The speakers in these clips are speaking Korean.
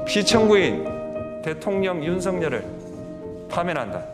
피청구인 대통령 윤석열을 파면한다.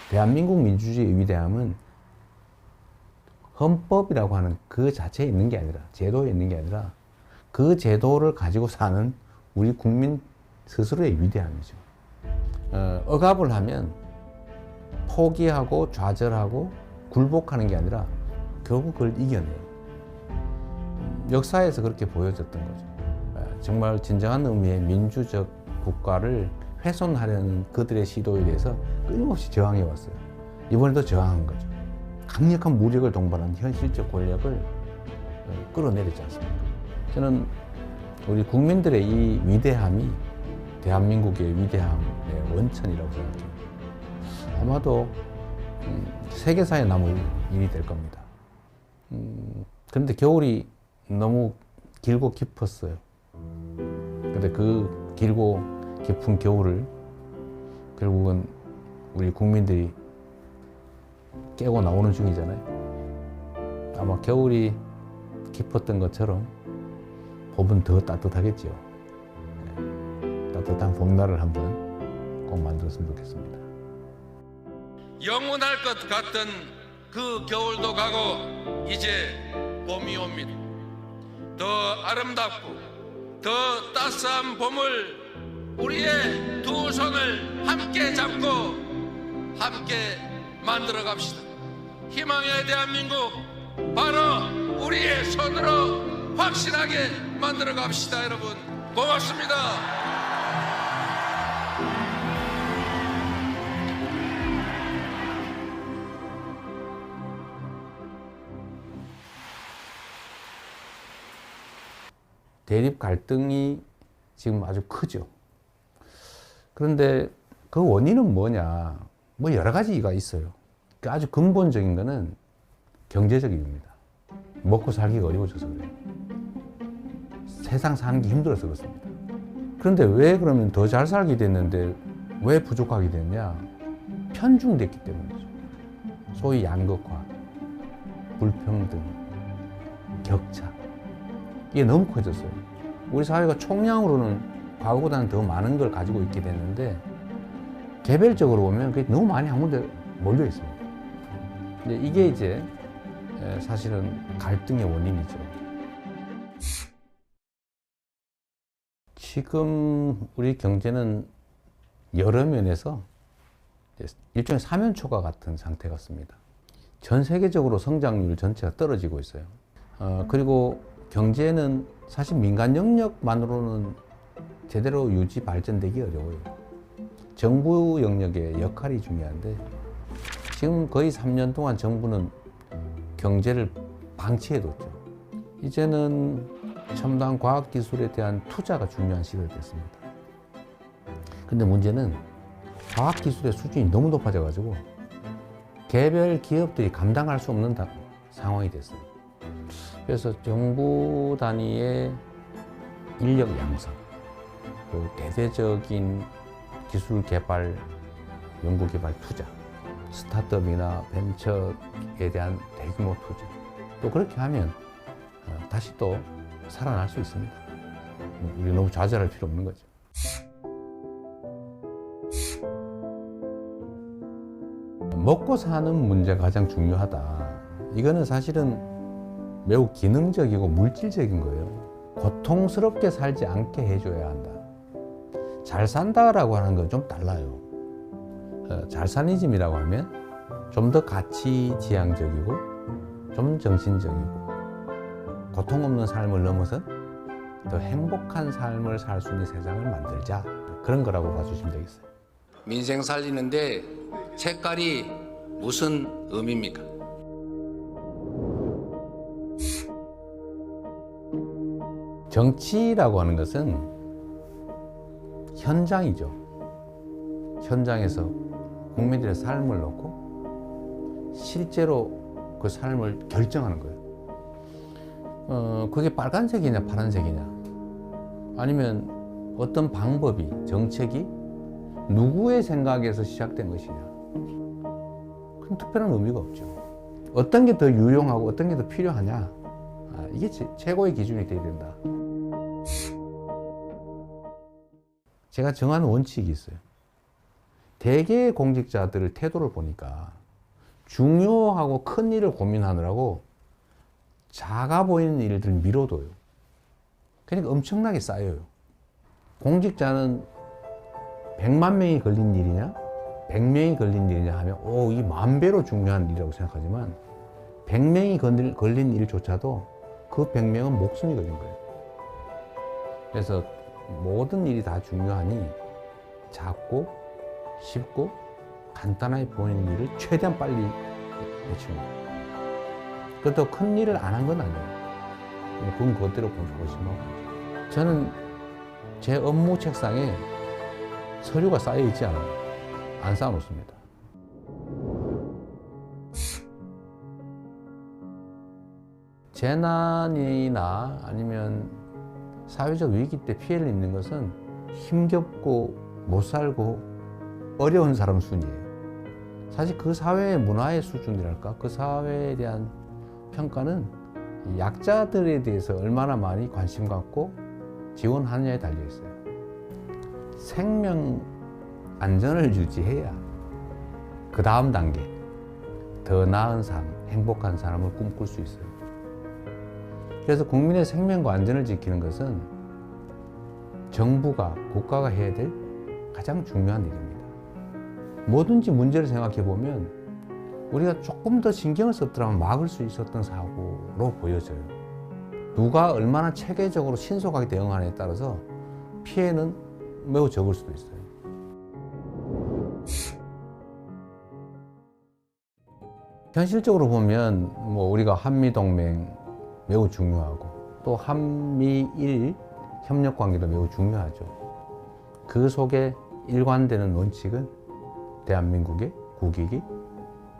대한민국 민주주의의 위대함은 헌법이라고 하는 그 자체에 있는 게 아니라, 제도에 있는 게 아니라 그 제도를 가지고 사는 우리 국민 스스로의 위대함이죠. 억압을 하면 포기하고 좌절하고 굴복하는 게 아니라 결국 그걸 이겨내요. 역사에서 그렇게 보여졌던 거죠. 정말 진정한 의미의 민주적 국가를 훼손하려는 그들의 시도에 대해서 끊임없이 저항해 왔어요. 이번에도 저항한 거죠. 강력한 무력을 동반한 현실적 권력을 끌어내리지 않습니까? 저는 우리 국민들의 이 위대함이 대한민국의 위대함의 원천이라고 생각해요. 아마도 세계사에 남을 일이 될 겁니다. 그런데 겨울이 너무 길고 깊었어요. 근데 그 길고 깊은 겨울을 결국은 우리 국민들이 깨고 나오는 중이잖아요. 아마 겨울이 깊었던 것처럼 봄은 더 따뜻하겠죠. 따뜻한 봄날을 한번 꼭 만들었으면 좋겠습니다. 영원할 것 같던 그 겨울도 가고 이제 봄이 옵니다. 더 아름답고 더 따스한 봄을 우리의 두 손을 함께 잡고 함께 만들어 갑시다. 희망의 대한민국 바로 우리의 손으로 확실하게 만들어 갑시다. 여러분 고맙습니다. 대립 갈등이 지금 아주 크죠. 그런데 그 원인은 뭐냐? 뭐 여러 가지가 있어요. 아주 근본적인 거는 경제적 이유입니다. 먹고 살기가 어려워져서 그래요. 세상 사는 게 힘들어서 그렇습니다. 그런데 왜 그러면 더 잘 살게 됐는데 왜 부족하게 됐냐? 편중됐기 때문이죠. 소위 양극화, 불평등, 격차. 이게 너무 커졌어요. 우리 사회가 총량으로는 과거보다는 더 많은 걸 가지고 있게 됐는데 개별적으로 보면 그게 너무 많이 한 군데 몰려 있습니다. 근데 이게 이제 사실은 갈등의 원인이죠. 지금 우리 경제는 여러 면에서 일종의 사면초가 같은 상태 같습니다. 전 세계적으로 성장률 전체가 떨어지고 있어요. 그리고 경제는 사실 민간 영역만으로는 제대로 유지 발전되기 어려워요. 정부 영역의 역할이 중요한데 지금 거의 3년 동안 정부는 경제를 방치해뒀죠. 이제는 첨단 과학기술에 대한 투자가 중요한 시대가 됐습니다. 근데 문제는 과학기술의 수준이 너무 높아져가지고 개별 기업들이 감당할 수 없는 상황이 됐어요. 그래서 정부 단위의 인력 양성, 또 대대적인 기술 개발, 연구 개발 투자, 스타트업이나 벤처에 대한 대규모 투자. 또 그렇게 하면 다시 또 살아날 수 있습니다. 우리 너무 좌절할 필요 없는 거죠. 먹고 사는 문제가 가장 중요하다. 이거는 사실은 매우 기능적이고 물질적인 거예요. 고통스럽게 살지 않게 해줘야 한다. 잘 산다라고 하는 건 좀 달라요. 잘사니즘이라고 하면 좀 더 가치지향적이고 좀 정신적이고 고통 없는 삶을 넘어서 더 행복한 삶을 살 수 있는 세상을 만들자. 그런 거라고 봐주시면 되겠어요. 민생 살리는데 색깔이 무슨 의미입니까? 정치라고 하는 것은 현장이죠. 현장에서 국민들의 삶을 놓고 실제로 그 삶을 결정하는 거예요. 그게 빨간색이냐 파란색이냐 아니면 어떤 방법이, 정책이 누구의 생각에서 시작된 것이냐. 큰 특별한 의미가 없죠. 어떤 게 더 유용하고 어떤 게 더 필요하냐. 이게 최고의 기준이 되어야 된다. 제가 정한 원칙이 있어요. 대개의 공직자들의 태도를 보니까 중요하고 큰 일을 고민하느라고 작아 보이는 일들을 미뤄둬요. 그러니까 엄청나게 쌓여요. 공직자는 100만 명이 걸린 일이냐 100명이 걸린 일이냐 하면 이 10,000배로 중요한 일이라고 생각하지만 100명이 걸린 일조차도 그 100명은 목숨이 걸린 거예요. 그래서 모든 일이 다 중요하니 작고 쉽고 간단하게 보이는 일을 최대한 빨리 해치는 거예요. 그렇다고 큰 일을 안 한 건 아니에요. 그건 그대로 보시면 저는 제 업무 책상에 서류가 쌓여 있지 않아요. 안 쌓아놓습니다. 재난이나 아니면 사회적 위기 때 피해를 입는 것은 힘겹고 못 살고 어려운 사람 순이에요. 사실 그 사회의 문화의 수준이랄까, 그 사회에 대한 평가는 약자들에 대해서 얼마나 많이 관심 갖고 지원하느냐에 달려 있어요. 생명 안전을 유지해야 그 다음 단계, 더 나은 삶, 행복한 삶을 꿈꿀 수 있어요. 그래서 국민의 생명과 안전을 지키는 것은 정부가, 국가가 해야 될 가장 중요한 일입니다. 뭐든지 문제를 생각해 보면 우리가 조금 더 신경을 썼더라면 막을 수 있었던 사고로 보여져요. 누가 얼마나 체계적으로 신속하게 대응하느냐에 따라서 피해는 매우 적을 수도 있어요. 현실적으로 보면 우리가 한미동맹 매우 중요하고 또 한미일 협력관계도 매우 중요하죠. 그 속에 일관되는 원칙은 대한민국의 국익이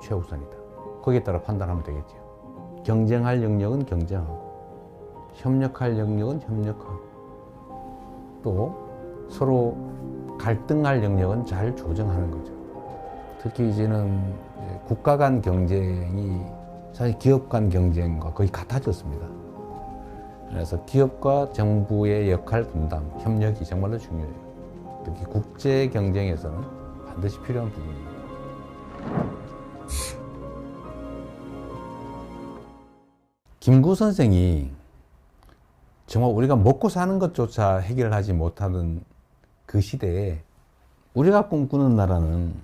최우선이다. 거기에 따라 판단하면 되겠죠. 경쟁할 영역은 경쟁하고 협력할 영역은 협력하고 또 서로 갈등할 영역은 잘 조정하는 거죠. 특히 이제는 국가 간 경쟁이 사실 기업 간 경쟁과 거의 같아졌습니다. 그래서 기업과 정부의 역할 분담, 협력이 정말로 중요해요. 특히 국제 경쟁에서는 반드시 필요한 부분입니다. 김구 선생이 정말 우리가 먹고 사는 것조차 해결하지 못하는 그 시대에 우리가 꿈꾸는 나라는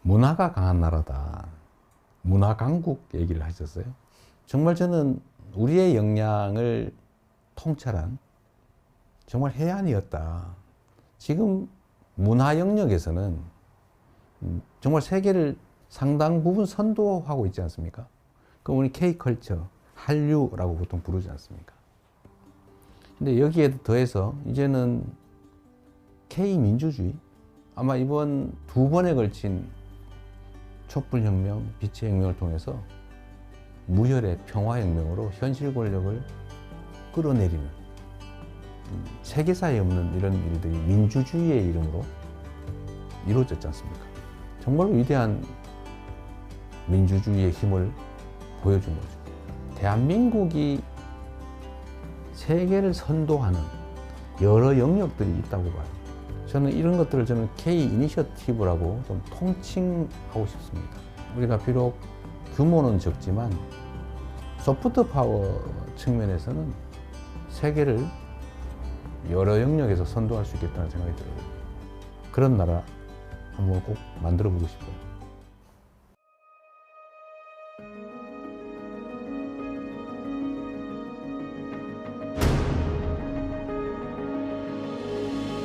문화가 강한 나라다. 문화 강국 얘기를 하셨어요. 정말 저는 우리의 역량을 통찰한 정말 해안이었다. 지금 문화 영역에서는 정말 세계를 상당 부분 선도하고 있지 않습니까? 그럼 우리 K컬처, 한류라고 보통 부르지 않습니까? 근데 여기에 더해서 이제는 K민주주의, 아마 이번 2번에 걸친 촛불혁명, 빛의 혁명을 통해서 무혈의 평화혁명으로 현실 권력을 끌어내리는 세계사에 없는 이런 일들이 민주주의의 이름으로 이루어졌지 않습니까? 정말로 위대한 민주주의의 힘을 보여준 거죠. 대한민국이 세계를 선도하는 여러 영역들이 있다고 봐요. 저는 이런 것들을 K 이니셔티브라고 좀 통칭하고 싶습니다. 우리가 비록 규모는 적지만 소프트 파워 측면에서는 세계를 여러 영역에서 선도할 수 있겠다는 생각이 들어요. 그런 나라 한번 꼭 만들어 보고 싶어요.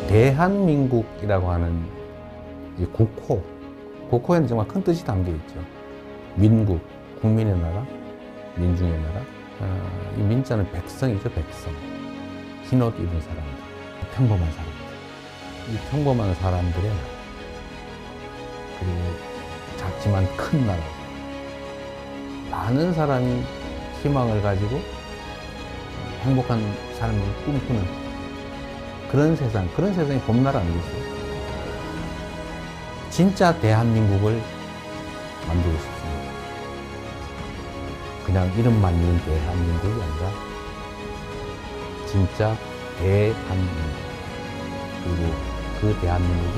대한민국이라고 하는 이 국호, 국호에는 정말 큰 뜻이 담겨 있죠. 민국, 국민의 나라, 민중의 나라. 이 민자는 백성이죠, 백성. 흰옷 입은 사람들, 평범한 사람들. 이 평범한 사람들의 나라. 그리고 작지만 큰 나라. 많은 사람이 희망을 가지고 행복한 삶을 꿈꾸는 그런 세상이 봄날 아니겠어요? 진짜 대한민국을 만들고 싶습니다. 그냥 이름만 있는 대한민국이 아니라 진짜 대한민국. 그리고 그 대한민국은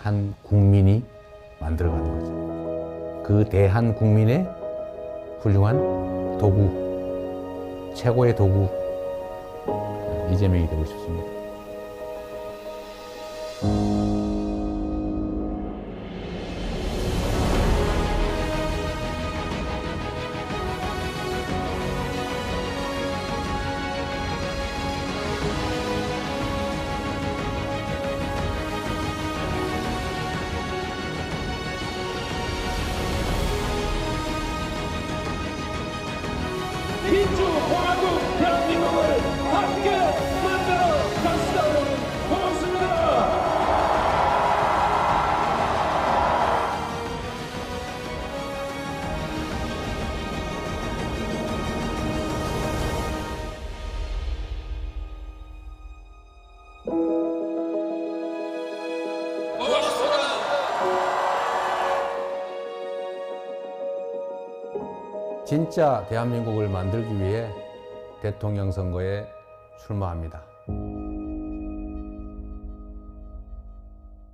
대한국민이 만들어가는 거죠. 그 대한국민의 훌륭한 도구, 최고의 도구, 이재명이 되고 싶습니다. 민주공화국 대한민국을 함께 만들어 갑시다. 여러분 고맙습니다. 진짜 대한민국을 만들기 위해 대통령 선거에 출마합니다.